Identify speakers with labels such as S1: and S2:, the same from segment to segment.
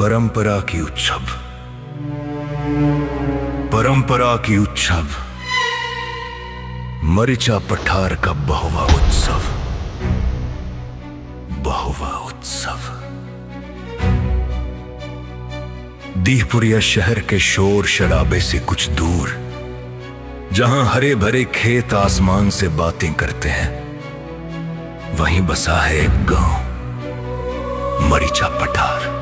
S1: परंपरा की उत्सव, परंपरा की उत्सव, मरीचा पठार का बहुवा उत्सव, बहुवा उत्सव। दीहपुरिया शहर के शोर शराबे से कुछ दूर, जहां हरे भरे खेत आसमान से बातें करते हैं, वहीं बसा है एक गांव, मरीचा पठार,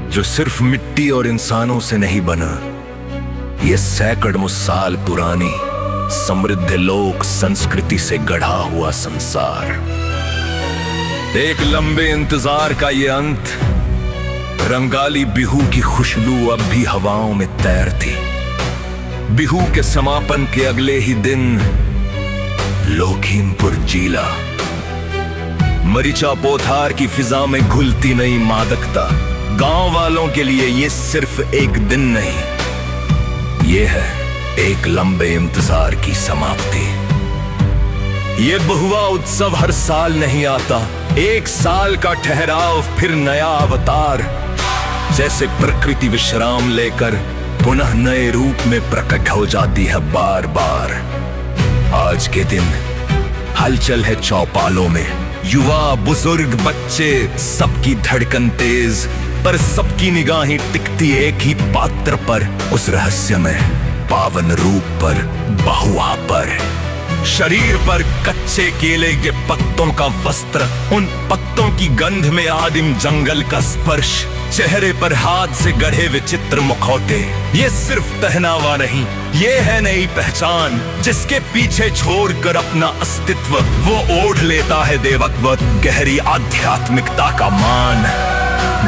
S1: जो सिर्फ मिट्टी और इंसानों से नहीं बना। ये सैकड़ों साल पुरानी समृद्ध लोक संस्कृति से गढ़ा हुआ संसार। एक लंबे इंतजार का ये अंत, रंगाली बिहू की खुशबू अब भी हवाओं में तैरती। बिहू के समापन के अगले ही दिन लोखीमपुर जिला, मरीचा पोथार की फिजा में घुलती नई मादकता। गांव वालों के लिए ये सिर्फ एक दिन नहीं, ये है एक लंबे इंतजार की समाप्ति। ये बहुवा उत्सव हर साल नहीं आता, एक साल का ठहराव फिर नया अवतार। जैसे प्रकृति विश्राम लेकर पुनः नए रूप में प्रकट हो जाती है बार बार। आज के दिन हलचल है चौपालों में, युवा बुजुर्ग बच्चे सबकी धड़कन तेज, पर सबकी निगाहें टिकती एक ही पात्र पर, उस रहस्यमय पावन रूप पर, बहुआ पर। शरीर पर कच्चे केले के पत्तों का वस्त्र, उन पत्तों की गंध में आदिम जंगल का स्पर्श, चेहरे पर हाथ से गढ़े विचित्र मुखौटे। ये सिर्फ पहनावा नहीं, ये है नई पहचान, जिसके पीछे छोड़कर अपना अस्तित्व वो ओढ़ लेता है देवत्व, गहरी आध्यात्मिकता का मान।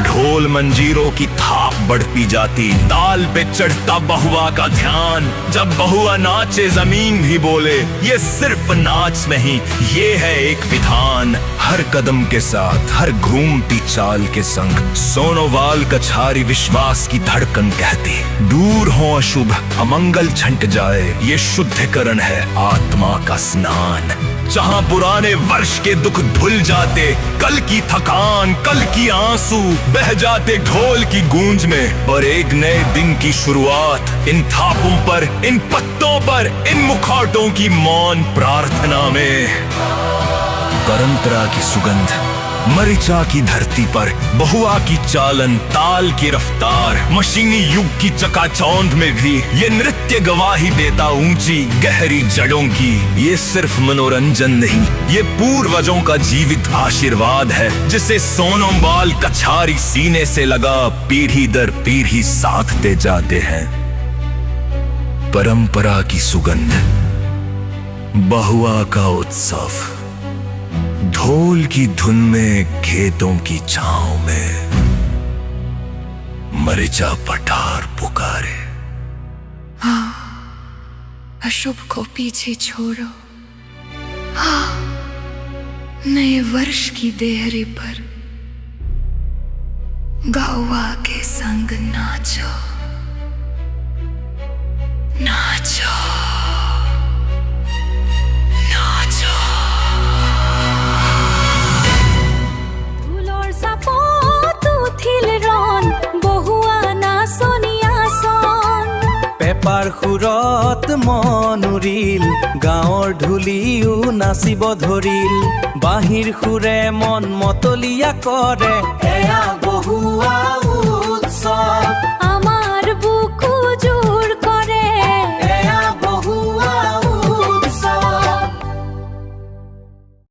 S1: ढोल मंजीरों की थाप बढ़ती जाती, ताल पे चढ़ता बहुआ का ध्यान। जब बहुआ नाचे जमीन भी बोले, ये सिर्फ नाच नहीं, ये है एक विधान। हर कदम के साथ, हर घूमती चाल के संग, सोनोवाल कछारी विश्वास की धड़कन कहती, दूर हो अशुभ, अमंगल छंट जाए, ये शुद्धिकरण है आत्मा का स्नान। जहां पुराने वर्ष के दुख धुल जाते, कल की थकान, कल की आंसू बह जाते ढोल की गूंज में, और एक नए दिन की शुरुआत इन थापों पर, इन पत्तों पर, इन मुखौटों की मौन प्रार्थना में। परंपरा की सुगंध, मरीचा की धरती पर, बहुआ की चालन, ताल की रफ्तार, मशीनी युग की चकाचौंध में भी ये नृत्य गवाही देता ऊंची गहरी जड़ों की। ये सिर्फ मनोरंजन नहीं, ये पूर्वजों का जीवित आशीर्वाद है, जिसे सोनोवाल कछारी सीने से लगा पीढ़ी दर पीढ़ी साधते जाते हैं। परंपरा की सुगंध, बहुआ का उत्सव, ढोल की धुन में, खेतों की छांव में, मरीचा पठार पुकारे।
S2: हाँ, अशुभ को पीछे छोड़ो, हाँ, नए वर्ष की देहरी पर गौवा के संग नाचो, नाचो, नाचो।
S3: পেপাৰ সুৰত মন উৰিল, গাঁৱৰ ধূলিও নাচিব ধৰিল, বাঁহীৰ সুৰে মন মতলীয়া কৰে, এয়া